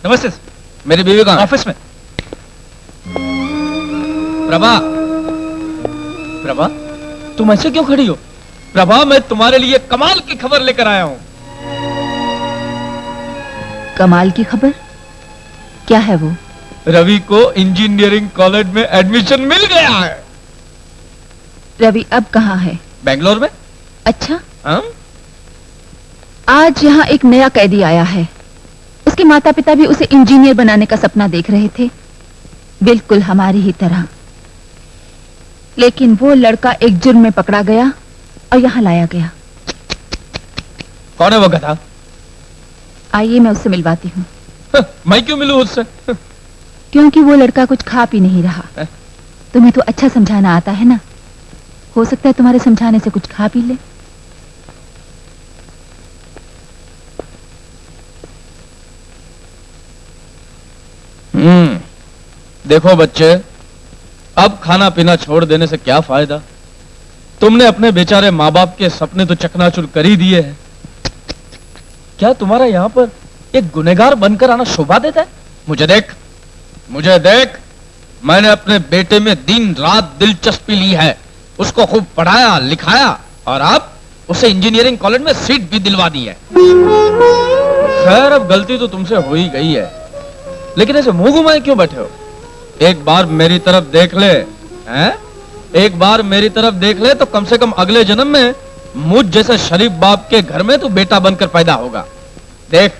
नमस्ते। मेरी बीवी कहाँ? ऑफिस में। प्रभा, प्रभा, तुम ऐसे क्यों खड़ी हो? प्रभा, मैं तुम्हारे लिए कमाल की खबर लेकर आया हूं। कमाल की खबर? क्या है वो? रवि को इंजीनियरिंग कॉलेज में एडमिशन मिल गया है। रवि अब कहाँ है? बेंगलोर में। अच्छा। हाँ? आज यहाँ एक नया कैदी आया है। उसके माता पिता भी उसे इंजीनियर बनाने का सपना देख रहे थे, बिल्कुल हमारी ही तरह। लेकिन वो लड़का एक जुर्म में पकड़ा गया और यहाँ लाया गया। कौन है वो गधा? आइए मैं उससे मिलवाती हूँ। मैं क्यों मिलूं उससे? क्योंकि वो लड़का कुछ खा पी नहीं रहा। तुम्हें तो अच्छा समझाना आता है ना, हो सकता है तुम्हारे समझाने से कुछ खा पी ले। देखो बच्चे, अब खाना पीना छोड़ देने से क्या फायदा? तुमने अपने बेचारे माँ बाप के सपने तो चकनाचूर कर ही दिए हैं। क्या तुम्हारा यहाँ पर एक गुनहगार बनकर आना शोभा देता है? मुझे देख, मैंने अपने बेटे में दिन रात दिलचस्पी ली है, उसको खूब पढ़ाया लिखाया और अब उसे इंजीनियरिंग कॉलेज में सीट भी दिलवा दी है। खैर, अब गलती तो तुमसे हो ही गई है, लेकिन ऐसे मुंह घुमाए क्यों बैठे हो? एक बार मेरी तरफ देख ले, हैं? एक बार मेरी तरफ देख ले तो कम से कम अगले जन्म में मुझ जैसे शरीफ बाप के घर में तू बेटा बनकर पैदा होगा। देख।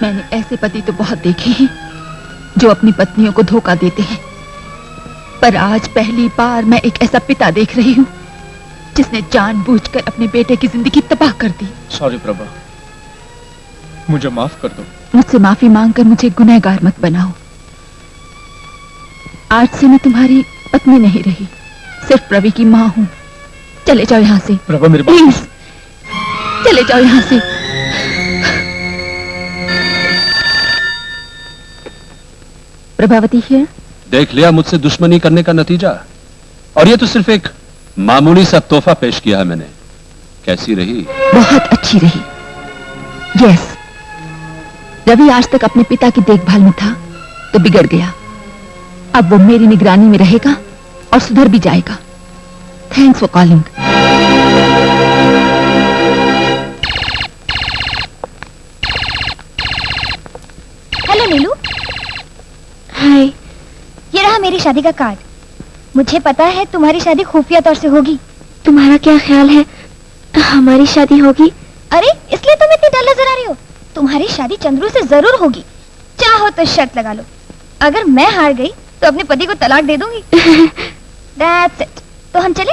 मैंने ऐसे पति तो बहुत देखे हैं जो अपनी पत्नियों को धोखा देते हैं, पर आज पहली बार मैं एक ऐसा पिता देख रही हूँ जिसने जानबूझकर अपने बेटे की जिंदगी तबाह कर दी। सॉरी प्रभा, मुझे माफ कर दो। मुझसे माफी मांगकर मुझे गुनहगार मत बनाओ। आज से मैं तुम्हारी पत्नी नहीं रही, सिर्फ रवि की माँ हूँ। चले जाओ यहाँ से। प्रभा मेरी प्लीज चले जाओ यहाँ से। प्रभावती हियर। देख लिया मुझसे दुश्मनी करने का नतीजा, और ये तो सिर्फ एक मामूली सा तोहफा पेश किया है मैंने। कैसी रही? बहुत अच्छी रही। यस, रवि आज तक अपने पिता की देखभाल में था तो बिगड़ गया। अब वो मेरी निगरानी में रहेगा और सुधर भी जाएगा। Thanks for calling. हेलो नीलू। हाय, ये रहा मेरी शादी का कार्ड। मुझे पता है तुम्हारी शादी खुफिया तौर से होगी। तुम्हारा क्या ख्याल है, हमारी शादी होगी? अरे इसलिए तुम इतनी डल नजर आ रही हो। तुम्हारी शादी चंद्रू से जरूर होगी। चाहो तो शर्त लगा लो, अगर मैं हार गई तो अपने पति को तलाक दे दूंगी। That's it. तो हम चले?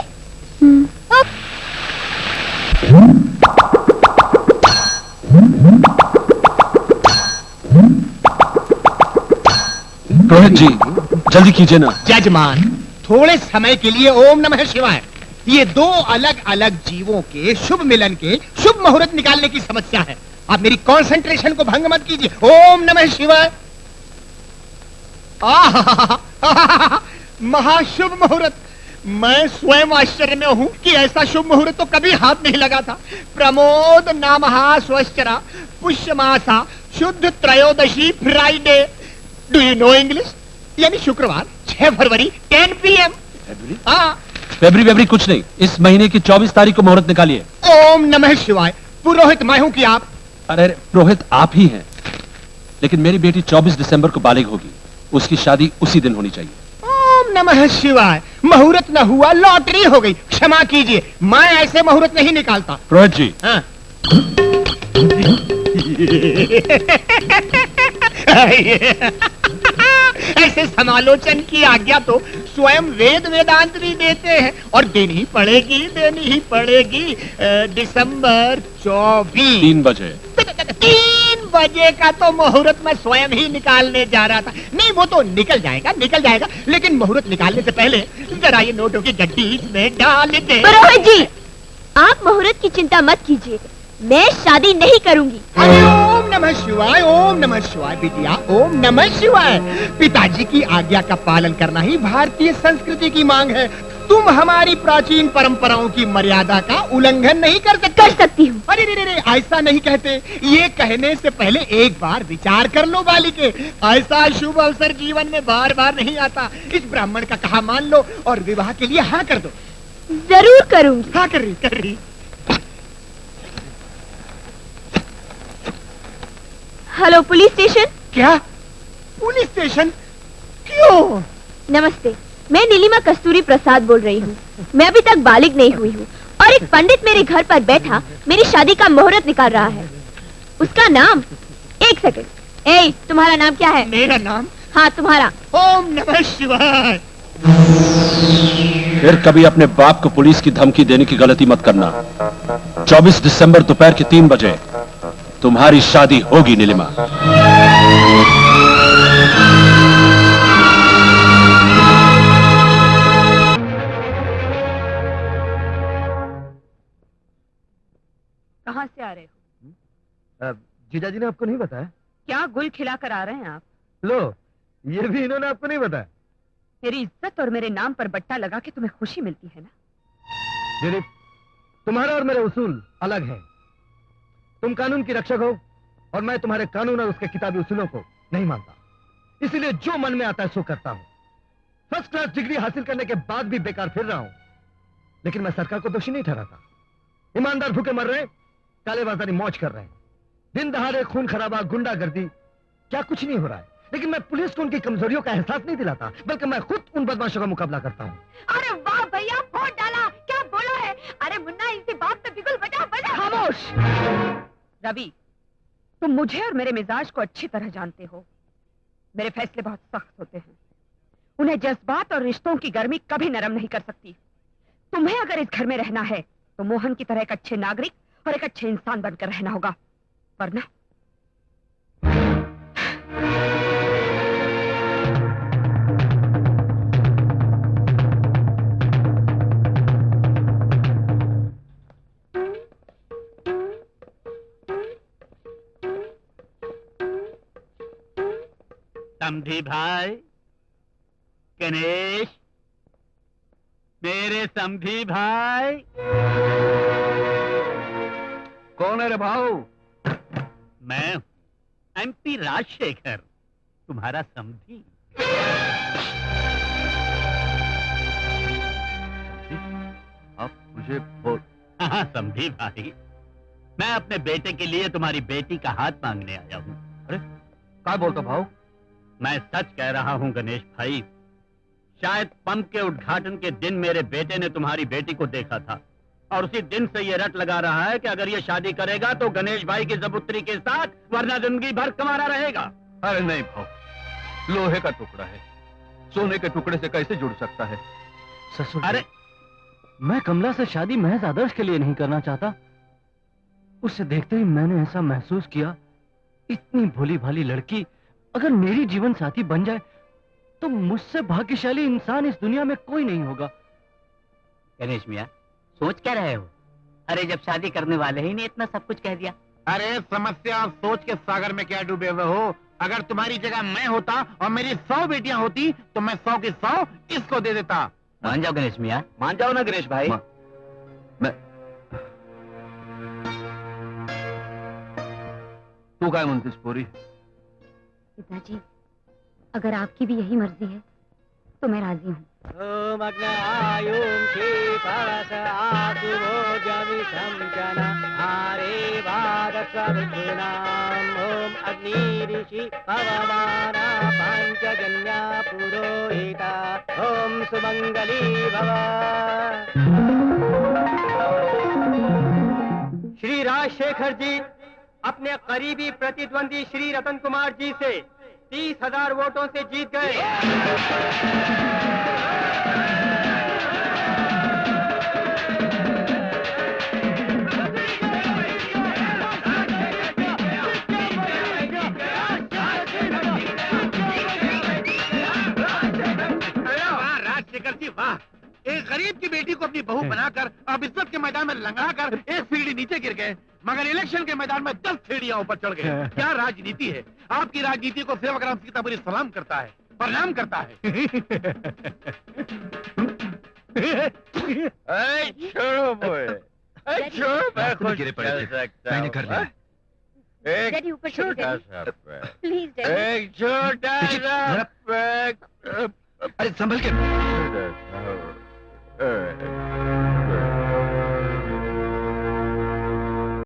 रोहित जी, जल्दी कीजिए ना। जजमान, थोड़े समय के लिए ओम नमः शिवाय। ये दो अलग अलग जीवों के शुभ मिलन के शुभ मुहूर्त निकालने की समस्या है। आप मेरी कंसंट्रेशन को भंग मत कीजिए। ओम नमः शिवाय। महाशुभ मुहूर्त। मैं स्वयं आश्चर्य में हूं कि ऐसा शुभ मुहूर्त तो कभी हाथ नहीं लगा था। प्रमोद नामहा स्वश्चरा पुष्य मासा शुद्ध त्रयोदशी Friday. Do you know English? यानी शुक्रवार 6 फरवरी 10 PM। फेब्रुवरी कुछ नहीं, इस महीने की 24 तारीख को मुहूर्त निकालिए। ओम नमः शिवाय। पुरोहित मैं हूं कि आप? अरे पुरोहित आप ही हैं, लेकिन मेरी बेटी 24 दिसंबर को बालिग होगी। उसकी शादी उसी दिन होनी चाहिए। ओम नमः शिवाय। मुहूर्त न हुआ, लॉटरी हो गई। क्षमा कीजिए, मैं ऐसे मुहूर्त नहीं निकालता। पुरोहित जी। हाँ। ऐसे समालोचन की आज्ञा तो स्वयं वेद वेदांत भी देते हैं, और देनी ही पड़ेगी। दिसंबर 24 3 बजे। 3 बजे का तो मुहूर्त मैं स्वयं ही निकालने जा रहा था। नहीं, वो तो निकल जाएगा, लेकिन मुहूर्त निकालने से पहले जरा ये नोटों की गड्डी इसमें डाल दे। पुरोहित जी, आप मुहूर्त की चिंता मत कीजिए, मैं शादी नहीं करूंगी। अरे ओम नमः शिवाय, ओम नमः शिवाय बिटिया, ओम नमः शिवाय। पिताजी की आज्ञा का पालन करना ही भारतीय संस्कृति की मांग है। तुम हमारी प्राचीन परंपराओं की मर्यादा का उल्लंघन नहीं कर सकती हूँ। अरे रे, ऐसा नहीं कहते। ये कहने से पहले एक बार विचार कर लो बालिके। ऐसा शुभ अवसर जीवन में बार बार नहीं आता। इस ब्राह्मण का कहा मान लो और विवाह के लिए हाँ कर दो। जरूर करूंगी। हाँ कर रही। Hello police station. क्या पुलिस स्टेशन? क्यों? नमस्ते, मैं नीलिमा कस्तूरी प्रसाद बोल रही हूँ। मैं अभी तक बालिग नहीं हुई हूँ और एक पंडित मेरे घर पर बैठा मेरी शादी का मुहूर्त निकाल रहा है। उसका नाम, एक सेकंड, ए तुम्हारा नाम क्या है? मेरा नाम? हाँ तुम्हारा। ओम नमः शिवाय। फिर कभी अपने बाप को पुलिस की धमकी देने की गलती मत करना। 24 दिसंबर दोपहर के 3 बजे तुम्हारी शादी होगी नीलिमा। कहाँ से आ रहे हो? जीजा जी ने आपको नहीं बताया? क्या गुल खिलाकर आ रहे हैं आप? लो, ये भी इन्होंने आपको नहीं बताया? मेरी इज्जत और मेरे नाम पर बट्टा लगा के तुम्हें खुशी मिलती है ना? दिलीप, तुम्हारा और मेरे उसूल अलग हैं। तुम कानून की रक्षक हो और मैं तुम्हारे कानून और उसके किताबी उसूलों को नहीं मानता। इसलिए जो मन में आता है सो करता हूं। फर्स्ट क्लास डिग्री हासिल करने के बाद भी बेकार फिर रहा हूं, लेकिन मैं सरकार को दोषी नहीं ठहराता। ईमानदार भूखे मर रहे हैं, कालेबाजारी मौज कर रहे हैं, दिन दहाड़े खून खराबा, गुंडागर्दी, क्या कुछ नहीं हो रहा है। लेकिन मैं पुलिस को उनकी कमजोरियों का एहसास नहीं दिलाता, बल्कि मैं खुद उन बदमाशों का मुकाबला करता हूँ। अरे वाह भैया, वोट डाला, क्या बोला है? अरे मुन्ना, इनसे बात तो बिल्कुल बजा। खामोश। रवि, तुम मुझे और मेरे मिजाज को अच्छी तरह जानते हो। मेरे फैसले बहुत सख्त होते हैं। उन्हें जज्बात और रिश्तों की गर्मी कभी नरम नहीं कर सकती। तुम्हें अगर इस घर में रहना है तो मोहन की तरह एक अच्छे नागरिक और एक अच्छे इंसान बनकर रहना होगा, वरना समधी भाई, गणेश, मेरे समधी भाई। कौन है रे भाऊ? मैं एमपी राजशेखर, तुम्हारा समधी। आप मुझे बोल। हाँ समधी भाई, मैं अपने बेटे के लिए तुम्हारी बेटी का हाथ मांगने आया हूँ। अरे क्या बोलता भाऊ? मैं सच कह रहा हूँ गणेश भाई। शायद पंप के उद्घाटन के दिन मेरे बेटे ने तुम्हारी बेटी को देखा था और उसी दिन से ये रट लगा रहा है कि अगर ये शादी करेगा तो गणेश भाई की जबूतरी के साथ, वरना जिंदगी भर कमारा रहेगा। अरे नहीं भाऊ, लोहे का टुकड़ा है, सोने के टुकड़े से कैसे जुड़ सकता है? ससुर, अरे मैं कमला से शादी महज आदर्श के लिए नहीं करना चाहता। उसे देखते ही मैंने ऐसा महसूस किया, इतनी भोली भाली लड़की अगर मेरी जीवन साथी बन जाए तो मुझसे भाग्यशाली इंसान इस दुनिया में कोई नहीं होगा। गणेश मियाँ, सोच क्या रहे हो? अरे जब शादी करने वाले ही ने इतना सब कुछ कह दिया। अरे समस्या सोच के सागर में क्या डूबे हुए हो? अगर तुम्हारी जगह मैं होता और मेरी 100 बेटियां होती तो मैं 100 की 100 इसको दे देता। मान जाओ गणेश मियाँ। मान जाओ ना गणेश भाई। मैं तू काय म्हणतेस पोरी? पिताजी, अगर आपकी भी यही मर्जी है तो मैं राजी हूँ। ओम अग्नायुं क्षिपरस आसुभोजविषं आरे वादस्वरुद्राम ओम अग्निऋषि पवमाना पंचजन्या पुरोहिता ओम सुमंगली भव। श्री राजशेखर जी अपने करीबी प्रतिद्वंदी श्री रतन कुमार जी से 30,000 वोटों से जीत गए। राजशेखर जी वाह, एक गरीब की बेटी को अपनी बहू बनाकर अब इज्जत के मैदान में लंगड़ा कर एक सीढ़ी नीचे गिर गए। मगर इलेक्शन के मैदान में 10 सीढ़ियां ऊपर चढ़ गए। क्या राजनीति है? आपकी राजनीति को सेवकराम सीतापुरी सलाम करता है, प्रणाम करता है। छोड़ो बोए, छोड़ो, मैं खुद गिरे पड़े चल थे। सकता मैंने हूँ। कर लिया। एक डैडी ऊपर चलिए, छोटा डैडी। सा पैर, प्लीज डैडी। एक छोटा पीछे, सा जरा। पैर, अरे संभल के छोटा सा,